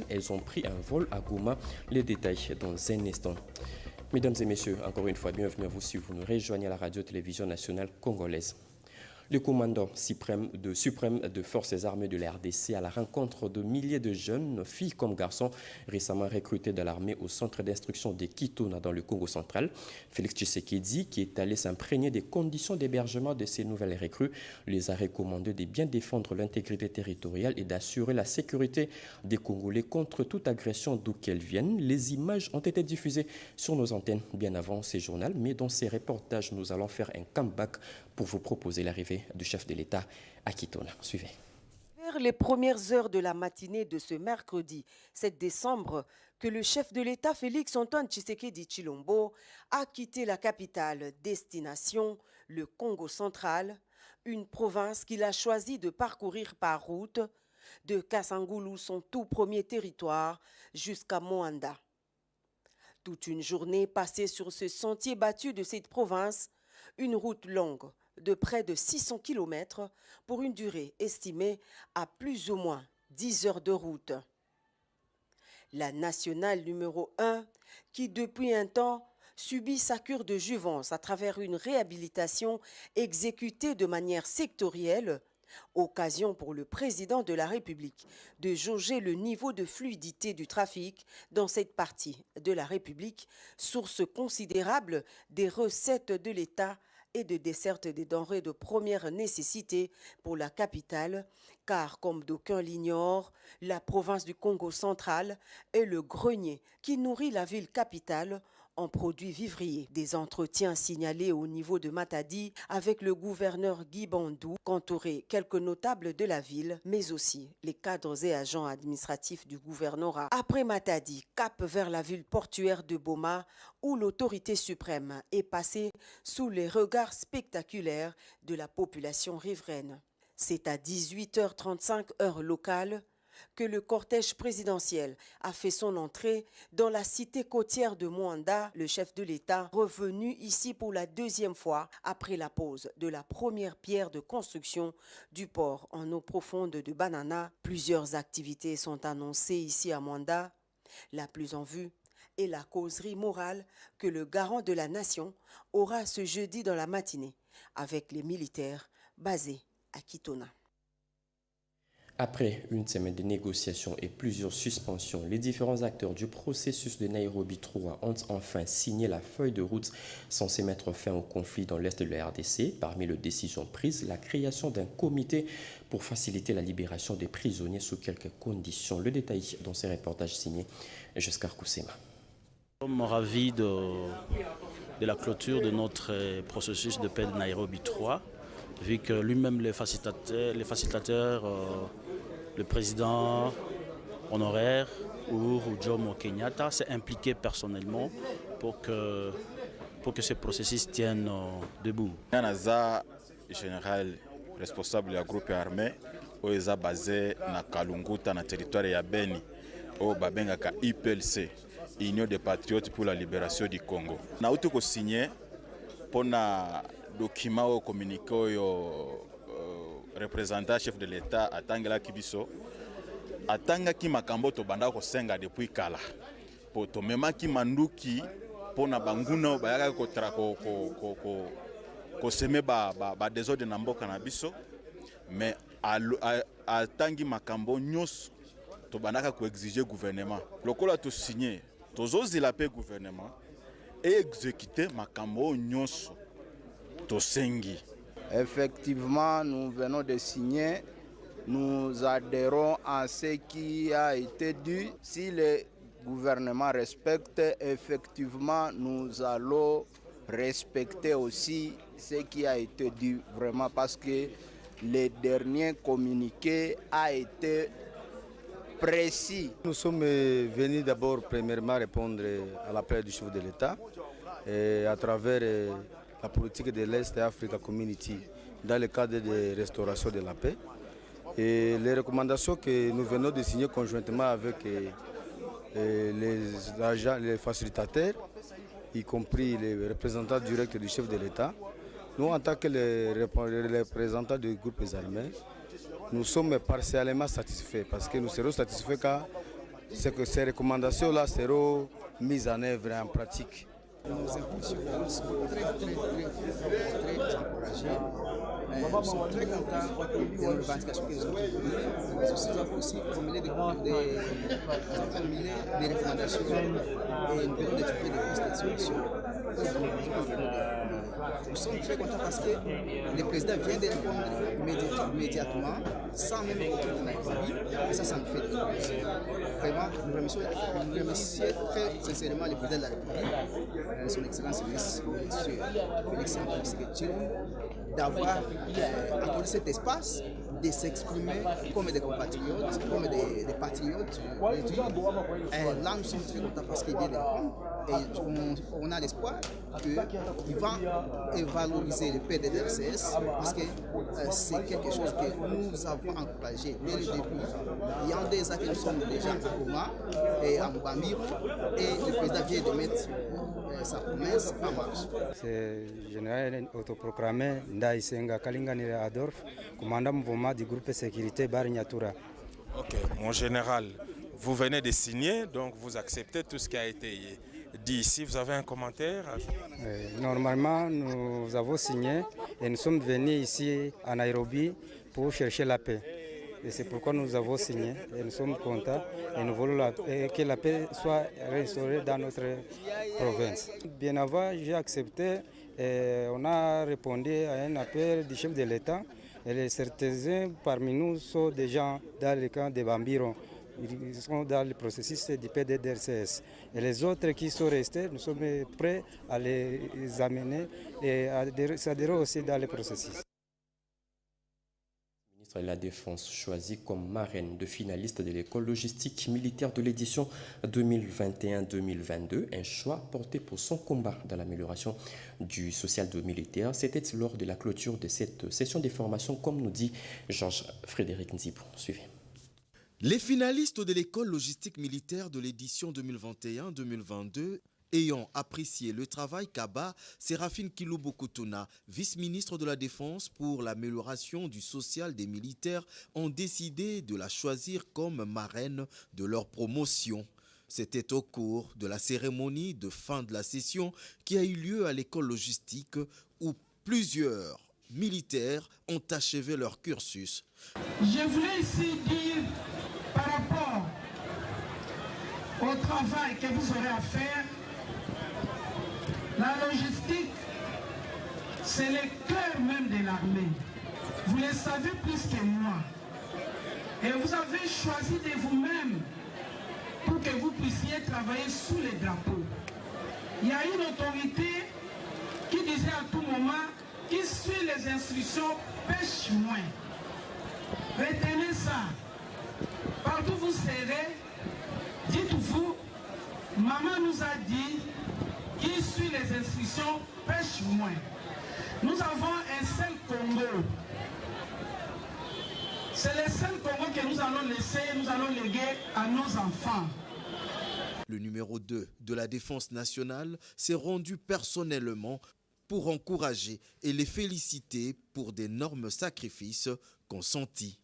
Elles ont pris un vol à Goma. Les détails dans un instant. Mesdames et messieurs, encore une fois, bienvenue à vous si vous nous rejoignez à la radio-télévision nationale congolaise. Le commandant suprême de forces armées de la RDC à la rencontre de milliers de jeunes, filles comme garçons, récemment recrutés de l'armée au centre d'instruction de Kitona dans le Congo central. Félix Tshisekedi, qui est allé s'imprégner des conditions d'hébergement de ces nouvelles recrues, les a recommandé de bien défendre l'intégrité territoriale et d'assurer la sécurité des Congolais contre toute agression d'où qu'elle vienne. Les images ont été diffusées sur nos antennes bien avant ces journaux, mais dans ces reportages, nous allons faire un comeback pour vous proposer l'arrivée du chef de l'État à Kitona. Suivez. Vers les premières heures de la matinée de ce mercredi 7 décembre, que le chef de l'État Félix-Antoine Tshisekedi Tshilombo a quitté la capitale, destination le Congo central, une province qu'il a choisi de parcourir par route de Kassangoulou, son tout premier territoire, jusqu'à Moanda. Toute une journée passée sur ce sentier battu de cette province, une route longue de près de 600 km pour une durée estimée à plus ou moins 10 heures de route. La nationale numéro 1, qui depuis un temps subit sa cure de jouvence à travers une réhabilitation exécutée de manière sectorielle, occasion pour le président de la République de jauger le niveau de fluidité du trafic dans cette partie de la République, source considérable des recettes de l'État et de desserte des denrées de première nécessité pour la capitale, car comme d'aucuns l'ignorent, la province du Congo central est le grenier qui nourrit la ville capitale en produits vivriers. Des entretiens signalés au niveau de Matadi avec le gouverneur Guy Bandou, qu'entouraient quelques notables de la ville, mais aussi les cadres et agents administratifs du gouvernorat. Après Matadi, cap vers la ville portuaire de Boma, où l'autorité suprême est passée sous les regards spectaculaires de la population riveraine. C'est à 18h35 heure locale que le cortège présidentiel a fait son entrée dans la cité côtière de Moanda, le chef de l'État revenu ici pour la deuxième fois après la pose de la première pierre de construction du port en eau profonde de Banana. Plusieurs activités sont annoncées ici à Moanda. La plus en vue est la causerie morale que le garant de la nation aura ce jeudi dans la matinée avec les militaires basés à Kitona. Après une semaine de négociations et plusieurs suspensions, les différents acteurs du processus de Nairobi 3 ont enfin signé la feuille de route censée mettre fin au conflit dans l'est de la RDC. Parmi les décisions prises, la création d'un comité pour faciliter la libération des prisonniers sous quelques conditions. Le détail dans ces reportages signés Jusqu'à Koussema. Nous sommes ravis de la clôture de notre processus de paix de Nairobi 3, vu que lui-même les facilitateurs le président honoraire Uhuru Jomo Kenyatta s'est impliqué personnellement pour que ce processus tienne debout. Naza général responsable du groupe armé est basé na Kalunguta na territoire ya Beni au babengaka IPLC, Union des Patriotes pour la Libération du Congo. Na utu ko signé pour na document au communiqué au représentant chef de l'État atangela kibiso atanga ki makambo to banda ko senga depuis kala po to mema ki manduki pona banguna bayaka ko trako ko seme ba désordre na mboka na biso mais atangi makambo nyos to bandaka ko exiger gouvernement lokola to signer tozozi la paix gouvernement et exécuter makambo nyos to sengi. Effectivement, nous venons de signer, nous adhérons à ce qui a été dit. Si le gouvernement respecte, effectivement, nous allons respecter aussi ce qui a été dit vraiment parce que le dernier communiqué a été précis. Nous sommes venus d'abord premièrement répondre à l'appel du chef de l'État et à travers la politique de l'Est Africa Community dans le cadre de restauration de la paix. Et les recommandations que nous venons de signer conjointement avec les agents, les facilitateurs, y compris les représentants directs du chef de l'État, nous en tant que les représentants du groupe armés, nous sommes partiellement satisfaits parce que nous serons satisfaits quand c'est que ces recommandations-là seront mises en œuvre et en pratique. Nos impulsions sont très encouragées. Nous sommes très contents de nos revendications que nous avons formulées. Nous avons aussi formulé des recommandations et nous venons de trouver des pistes de solutions. Nous sommes très contents parce que le président vient de répondre immédiatement, sans même retour de Nairobi, et ça nous fait plaisir. Vraiment, nous remercions très sincèrement le président de la République, son Excellence Monsieur Félix Antoine Tshisekedi Tshilombo, d'avoir accordé cet espace de s'exprimer comme des compatriotes, comme des patriotes. Là, nous sommes très contents parce qu'il vient de répondre et on a l'espoir qu'il va valoriser le PDDRCS parce que c'est quelque chose que nous avons encouragé dès le début. Il y a des années que nous sommes déjà à Goma et à Mbamiro et le président vient de mettre sa promesse en marche. C'est le général autoproclamé Ndaïsenga Kalinganire Adolphe, commandant mouvement du groupe de sécurité Barinyatura. Ok, mon général, vous venez de signer, donc vous acceptez tout ce qui a été dit ici. Vous avez un commentaire? Normalement, nous avons signé et nous sommes venus ici à Nairobi pour chercher la paix. Et c'est pourquoi nous avons signé et nous sommes contents et nous voulons que la paix soit restaurée dans notre province. Bien avant, j'ai accepté et on a répondu à un appel du chef de l'État. Et certains parmi nous sont déjà dans le camp de Bambiro. Ils sont dans le processus du PDDRCS. Et les autres qui sont restés, nous sommes prêts à les amener et à s'adhérer aussi dans le processus. Le ministre de la Défense choisi comme marraine de finaliste de l'école logistique militaire de l'édition 2021-2022, un choix porté pour son combat dans l'amélioration du social de militaire. C'était lors de la clôture de cette session de formation, comme nous dit Georges-Frédéric Nzibou. Suivez. Les finalistes de l'école logistique militaire de l'édition 2021-2022 ayant apprécié le travail qu'a Séraphine Kiloubo-Kotona, vice-ministre de la Défense pour l'amélioration du social des militaires, ont décidé de la choisir comme marraine de leur promotion. C'était au cours de la cérémonie de fin de la session qui a eu lieu à l'école logistique où plusieurs militaires ont achevé leur cursus. Je voulais ici dire par rapport au travail que vous aurez à faire, la logistique, c'est le cœur même de l'armée. Vous le savez plus que moi. Et vous avez choisi de vous-même pour que vous puissiez travailler sous les drapeaux. Il y a une autorité qui disait à tout moment, qui suit les instructions, pêche moins. Retenez ça. Partout vous serez, dites-vous, maman nous a dit, qui suit les instructions, pêche moins. Nous avons un seul Congo. C'est le seul Congo que nous allons laisser, nous allons léguer à nos enfants. Le numéro 2 de la Défense nationale s'est rendu personnellement pour encourager et les féliciter pour d'énormes sacrifices consentis.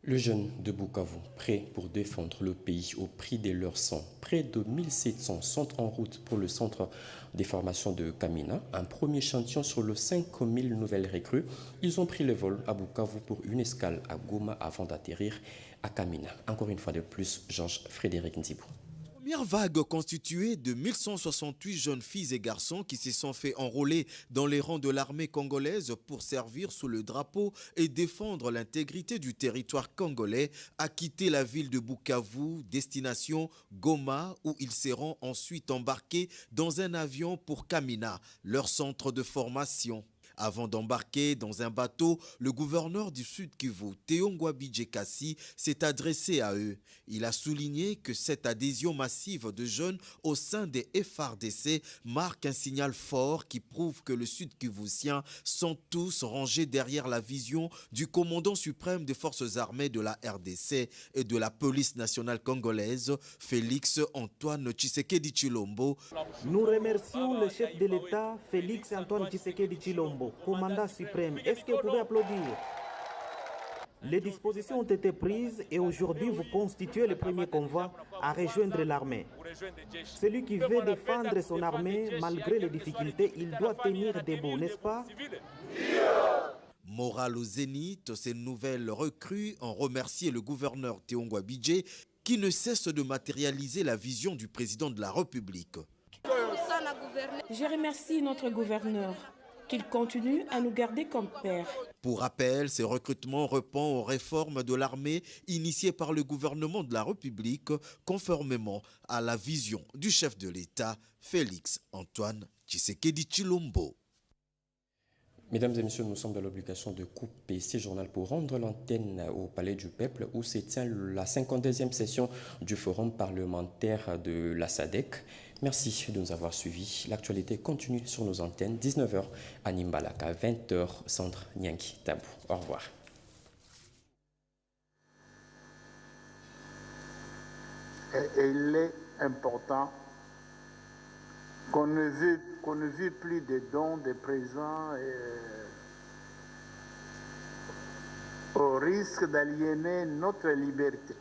Le jeune de Bukavu, prêt pour défendre le pays au prix de leur sang. Près de 1700 sont en route pour le centre de formation de Kamina. Un premier chantier sur les 5000 nouvelles recrues. Ils ont pris le vol à Bukavu pour une escale à Goma avant d'atterrir à Kamina. Encore une fois de plus, Georges-Frédéric Nzibou. Première vague constituée de 1168 jeunes filles et garçons qui se sont fait enrôler dans les rangs de l'armée congolaise pour servir sous le drapeau et défendre l'intégrité du territoire congolais a quitté la ville de Bukavu, destination Goma, où ils seront ensuite embarqués dans un avion pour Kamina, leur centre de formation. Avant d'embarquer dans un bateau, le gouverneur du Sud Kivu, Théo Ngouabi-Djekassi, s'est adressé à eux. Il a souligné que cette adhésion massive de jeunes au sein des FARDC marque un signal fort qui prouve que le Sud Kivusien sont tous rangés derrière la vision du commandant suprême des forces armées de la RDC et de la police nationale congolaise, Félix Antoine Tshisekedi Tshilombo. Nous remercions le chef de l'État, Félix Antoine Tshisekedi Tshilombo, commandant suprême. Est-ce que vous pouvez applaudir? Les dispositions ont été prises et aujourd'hui vous constituez le premier convoi à rejoindre l'armée. Celui qui veut défendre son armée malgré les difficultés, il doit tenir debout, n'est-ce pas? Morale au zénith, ces nouvelles recrues ont remercié le gouverneur Théongwa Bidje qui ne cesse de matérialiser la vision du président de la République. Je remercie notre gouverneur qu'il continue à nous garder comme père. Pour rappel, ces recrutements répondent aux réformes de l'armée initiées par le gouvernement de la République, conformément à la vision du chef de l'État, Félix Antoine Tshisekedi Tshilombo. Mesdames et messieurs, nous sommes dans l'obligation de couper ce journal pour rendre l'antenne au Palais du Peuple où se tient la 52e session du Forum parlementaire de la SADC. Merci de nous avoir suivis. L'actualité continue sur nos antennes, 19h à Nimbalaka, 20h centre Nyanki Tabou. Au revoir. Et il est important qu'on ne vit plus des dons, des présents, au risque d'aliéner notre liberté.